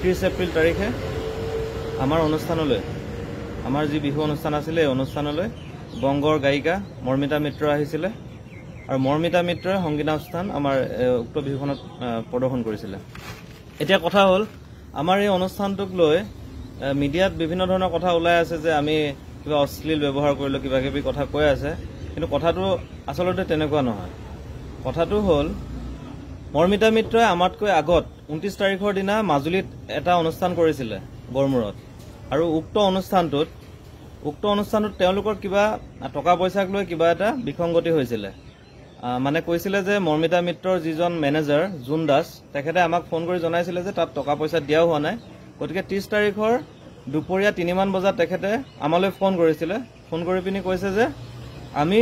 31 এপ্ৰিল তাৰিখে আমাৰ অনুষ্ঠানলৈ আমাৰ যি বিহু অনুষ্ঠান আছিলে এই অনুষ্ঠানলৈ বংগৰ গায়িকা মৰ্মিতা মিত্ৰ আহিছিলে আৰু মৰ্মিতা মিত্ৰই সংগীতানুষ্ঠান আমাৰ উক্ত বিহুখনত প্ৰদৰ্শন কৰিছিলে। এতিয়া কথা হ'ল আমাৰ এই অনুষ্ঠানটোক লৈ মিডিয়াত বিভিন্ন ধৰণৰ কথা ওলাই আছে যে আমি কিবা অশ্লীল ব্যৱহাৰ কৰিলো কিবা কিবি কথা কৈ আছে, কিন্তু কথাটো আচলতে তেনেকুৱা নহয়। কথাটো হ'ল মৰ্মিতা মিত্ৰই আমাতকৈ আগত 29 তাৰিখৰ দিনা মাজুলীত এটা অনুষ্ঠান কৰিছিলে গড়মূৰত, আৰু উক্ত অনুষ্ঠানটোত তেওঁলোকৰ কিবা টকা পইচাক লৈ কিবা এটা বিসংগতি হৈছিলে। মানে কৈছিলে যে মৰ্মিতা মিত্ৰৰ যিজন মেনেজাৰ জুন দাস তেখেতে আমাক ফোন কৰি জনাইছিলে যে তাত টকা পইচা দিয়াও হোৱা নাই। গতিকে 30 তাৰিখৰ দুপৰীয়া 3 মান বজাত তেখেতে আমালৈ ফোন কৰিছিলে। ফোন কৰি পিনি কৈছে যে আমি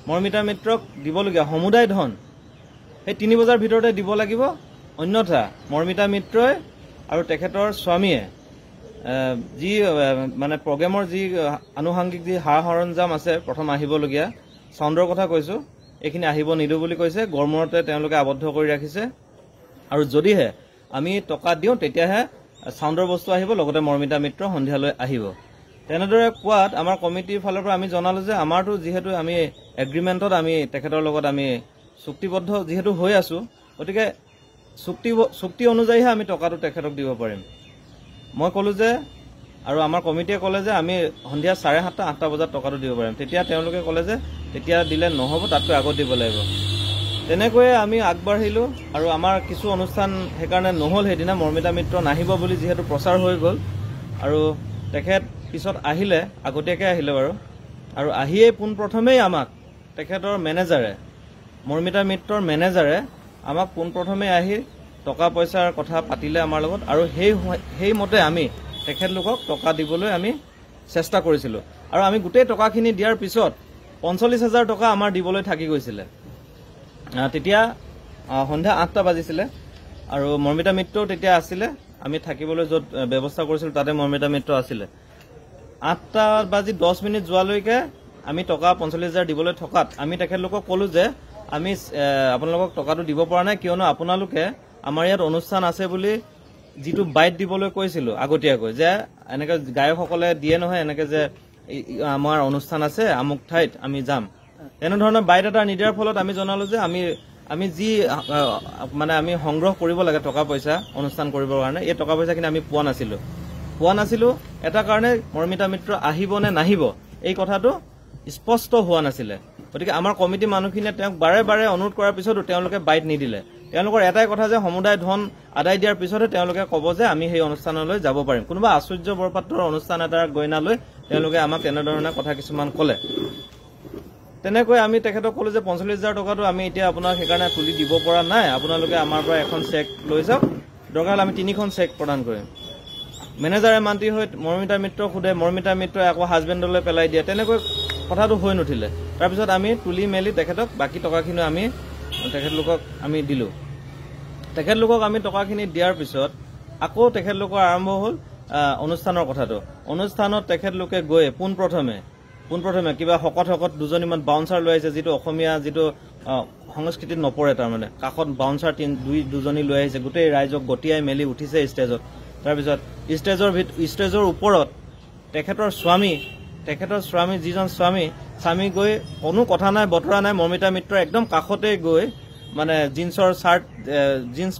মৰ্মিতা মিত্ৰক দিবলগীয়া সমুদায় ধন সেই 3 বজাৰ ভিতৰতে দিব লাগিব, অন্যথা মৰ্মিতা মিত্ৰই আৰু তেখেতৰ স্বামীয়ে যি মানে প্ৰগ্ৰেমৰ যি আনুষংগিক যি সা সৰঞ্জাম আছে প্ৰথম আহিবলগীয়া চাউণ্ডৰ কথা কৈছো, এইখিনি আহিব নিদিওঁ বুলি কৈছে। গড়মূৰতে তেওঁলোকে আবদ্ধ কৰি ৰাখিছে, আৰু যদিহে আমি টকা দিওঁ তেতিয়াহে চাউণ্ডৰ বস্তু আহিব, লগতে মৰ্মিতা মিত্ৰ সন্ধিয়ালৈ আহিব। তেনেদৰে কোৱাত আমাৰ কমিটিৰ ফালৰ পৰা আমি জনালো যে আমাৰতো যিহেতু আমি এগ্ৰিমেণ্টত আমি তেখেতৰ লগত আমি চুক্তিবদ্ধ যিহেতু হৈ আছো, গতিকে চুক্তি অনুযায়ীহে আমি টকাটো তেখেতক দিব পাৰিম। মই ক'লো যে আৰু আমাৰ কমিটিয়ে ক'লে যে আমি সন্ধিয়া 7:30 8টা বজাত টকাটো দিব পাৰিম। তেতিয়া তেওঁলোকে ক'লে যে তেতিয়া দিলে নহ'ব, তাতকৈ আগত দিব লাগিব। তেনেকৈয়ে আমি আগবাঢ়িলো, আৰু আমাৰ কিছু অনুষ্ঠান সেইকাৰণে নহ'ল সেইদিনা। মৰ্মিতা মিত্ৰ নাহিব বুলি যিহেতু প্ৰচাৰ হৈ গ'ল, আৰু তেখেত পিছত আহিলে, আগতীয়াকৈ আহিলে বাৰু, আৰু আহিয়েই পোনপ্ৰথমেই আমাক তেখেতৰ মেনেজাৰে মৰ্মিতা মিত্ৰৰ মেনেজাৰে আমাক পোনপ্ৰথমেই আহি টকা পইচাৰ কথা পাতিলে আমাৰ লগত, আৰু সেইমতে আমি তেখেতলোকক টকা দিবলৈ আমি চেষ্টা কৰিছিলোঁ। আৰু আমি গোটেই টকাখিনি দিয়াৰ পিছত 45,000 টকা আমাৰ দিবলৈ থাকি গৈছিলে। তেতিয়া সন্ধ্যা 8টা বাজিছিলে, আৰু মৰ্মিতা মিত্ৰও তেতিয়া আছিলে। আমি থাকিবলৈ য'ত ব্যৱস্থা কৰিছিলোঁ তাতে মৰ্মিতা মিত্ৰ আছিলে। 8:10 যোৱালৈকে আমি টকা 45,000 দিবলৈ থকাত আমি তেখেতলোকক ক'লো যে আমি আপোনালোকক টকাটো দিব পৰা নাই, কিয়নো আপোনালোকে আমাৰ ইয়াত অনুষ্ঠান আছে বুলি যিটো বাইট দিবলৈ কৈছিলোঁ আগতীয়াকৈ, যে এনেকৈ গায়কসকলে দিয়ে নহয় এনেকৈ যে আমাৰ অনুষ্ঠান আছে আমুক ঠাইত আমি যাম, তেনেধৰণৰ বাইট এটা নিদিয়াৰ ফলত আমি জনালো যে আমি যি মানে আমি সংগ্ৰহ কৰিব লাগে টকা পইচা অনুষ্ঠান কৰিবৰ কাৰণে, এই টকা পইচাখিনি আমি পোৱা নাছিলোঁ। এটা কাৰণে মৰ্মিতা মিত্ৰ আহিব নে নাহিব এই কথাটো স্পষ্ট হোৱা নাছিলে। গতিকে আমাৰ কমিটি মানুহখিনিয়ে তেওঁক বাৰে বাৰে অনুৰোধ কৰাৰ পিছতো তেওঁলোকে বাইট নিদিলে। তেওঁলোকৰ এটাই কথা যে সমুদায় ধন আদায় দিয়াৰ পিছতহে তেওঁলোকে ক'ব যে আমি সেই অনুষ্ঠানলৈ যাব পাৰিম। কোনোবা আশ্চৰ্য বৰপাত্ৰৰ অনুষ্ঠান এটাৰ গইনালৈ তেওঁলোকে আমাক তেনেধৰণে কথা কিছুমান ক'লে। তেনেকৈ আমি তেখেতক ক'লো যে 45,000 টকাটো আমি এতিয়া আপোনাক সেইকাৰণে তুলি দিব পৰা নাই, আপোনালোকে আমাৰ পৰা এখন চেক লৈ যাওক, দৰকাৰ হ'লে আমি 3খন চেক প্ৰদান কৰিম। মেনেজাৰে মান্তি হৈ মৰ্মিতা মিত্ৰক সোধে, মৰ্মিতা মিত্ৰই আকৌ হাজবেণ্ডলৈ পেলাই দিয়ে। তেনেকৈ কথাটো হৈ নুঠিলে। তাৰপিছত আমি তুলি মেলি তেখেতক বাকী টকাখিনি আমি তেখেতলোকক আমি দিলোঁ। তেখেতলোকক আমি টকাখিনি দিয়াৰ পিছত আকৌ তেখেতলোকৰ আৰম্ভ হ'ল অনুষ্ঠানৰ কথাটো। অনুষ্ঠানত তেখেতলোকে গৈ পোনপ্ৰথমে কিবা শকত দুজনীমান বাউন্সাৰ লৈ আহিছে, যিটো অসমীয়া যিটো সংস্কৃতিত নপৰে, তাৰমানে কাষত বাউন্সাৰ দুজনী লৈ আহিছে, গোটেই ৰাইজক গতিয়াই মেলি উঠিছে ষ্টেজত। তাৰপিছত ষ্টেজৰ ওপৰত তেখেতৰ স্বামী যিজন স্বামী গৈ কোনো কথা নাই বতৰা নাই, মৰ্মিতা মিত্ৰ একদম কাষতে গৈ মানে জিন্সৰ চাৰ্ট জিন্স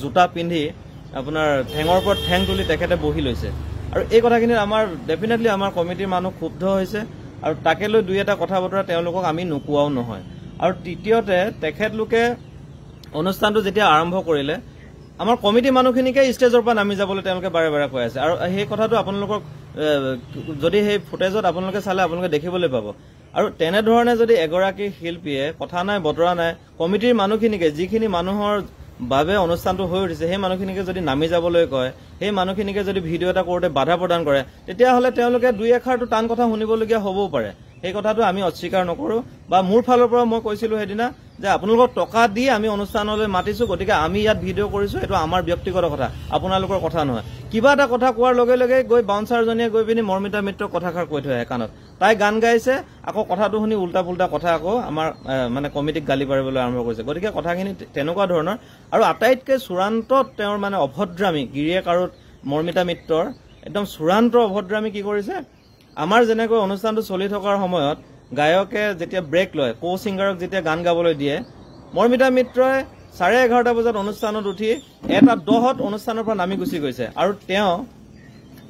জোতা পিন্ধি আপোনাৰ ঠেঙৰ ওপৰত ঠেং তুলি তেখেতে বহি লৈছে। আৰু এই কথাখিনিত আমাৰ ডেফিনেটলি আমাৰ কমিটিৰ মানুহ ক্ষুব্ধ হৈছে, আৰু তাকে লৈ দুই এটা কথা বতৰা তেওঁলোকক আমি নোকোৱাও নহয়। আৰু তৃতীয়তে তেখেতলোকে অনুষ্ঠানটো যেতিয়া আৰম্ভ কৰিলে আমাৰ কমিটিৰ মানুহখিনিকে ষ্টেজৰ পৰা নামি যাবলৈ তেওঁলোকে বাৰে বাৰে কৈ আছে। আৰু সেই কথাটো আপোনালোকক যদি সেই ফুটেজত আপোনালোকে চালে আপোনালোকে দেখিবলৈ পাব। আৰু তেনেধৰণে যদি এগৰাকী শিল্পীয়ে কথা নাই বতৰা নাই কমিটিৰ মানুহখিনিকে, যিখিনি মানুহৰ বাবে অনুষ্ঠানটো হৈ উঠিছে সেই মানুহখিনিকে যদি নামি যাবলৈ কয়, সেই মানুহখিনিকে যদি ভিডিঅ' এটা কৰোঁতে বাধা প্ৰদান কৰে, তেতিয়াহ'লে তেওঁলোকে দুই এষাৰটো টান কথা শুনিবলগীয়া হ'বও পাৰে। সেই কথাটো আমি অস্বীকাৰ নকৰোঁ, বা মোৰ ফালৰ পৰা মই কৈছিলোঁ সেইদিনা যে আপোনালোকক টকা দি আমি অনুষ্ঠানলৈ মাতিছো, গতিকে আমি ইয়াত ভিডিঅ' কৰিছো, এইটো আমাৰ ব্যক্তিগত কথা, আপোনালোকৰ কথা নহয়। কিবা এটা কথা কোৱাৰ লগে লগে গৈ বাউন্সাৰজনীয়ে গৈ পিনি মৰ্মিতা মিত্ৰক কথাষাৰ কৈ থৈ আহে কাণত। তাই গান গাইছে, আকৌ কথাটো শুনি উল্টা পুল্টা কথা আকৌ আমাৰ মানে কমিটিক গালি পাৰিবলৈ আৰম্ভ কৰিছে। গতিকে কথাখিনি তেনেকুৱা ধৰণৰ। আৰু আটাইতকৈ চূড়ান্ত তেওঁৰ মানে অভদ্ৰামী, গিৰিয়েক আৰু মৰ্মিতা মিত্ৰৰ একদম চূড়ান্ত অভদ্ৰামী কি কৰিছে, আমাৰ যেনেকৈ অনুষ্ঠানটো চলি থকাৰ সময়ত গায়কে যেতিয়া ব্ৰেক লয়, কো ছিংগাৰক যেতিয়া গান গাবলৈ দিয়ে, মৰ্মিতা মিত্ৰই 11:30 বজাত অনুষ্ঠানত উঠি 1:10 অনুষ্ঠানৰ পৰা নামি গুচি গৈছে। আৰু তেওঁ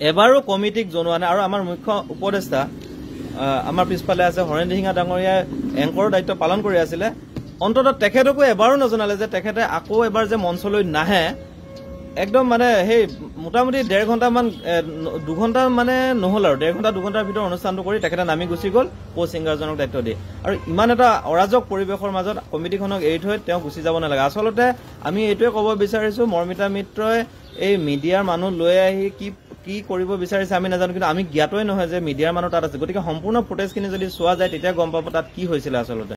এবাৰো কমিটিক জনোৱা নাই। আৰু আমাৰ মুখ্য উপদেষ্টা আমাৰ পিছফালে আছে হৰেণ দিহিঙা ডাঙৰীয়াই এংকৰৰ দায়িত্ব পালন কৰি আছিলে, অন্ততঃ তেখেতকো এবাৰো নজনালে যে তেখেতে আকৌ এবাৰ যে মঞ্চলৈ নাহে। একদম মানে সেই মোটামুটি 1.5 ঘণ্টামান 2 ঘণ্টা মানে নহ'ল আৰু 1.5 ঘণ্টা 2 ঘণ্টাৰ ভিতৰত অনুষ্ঠানটো কৰি তেখেতে নামি গুচি গ'ল কো ছিংগাৰজনক দায়িত্ব দি। আৰু ইমান এটা অৰাজক পৰিৱেশৰ মাজত কমিটিখনক এৰি থৈ তেওঁ গুচি যাব নালাগে। আচলতে আমি এইটোৱে ক'ব বিচাৰিছো, মৰ্মিতা মিত্ৰই এই মিডিয়াৰ মানুহ লৈ আহি কি কৰিব বিচাৰিছে আমি নাজানো, কিন্তু আমি জ্ঞাতই নহয় যে মিডিয়াৰ মানুহ তাত আছে। গতিকে সম্পূৰ্ণ ফুটেজখিনি যদি চোৱা যায় তেতিয়া গম পাব তাত কি হৈছিলে আচলতে।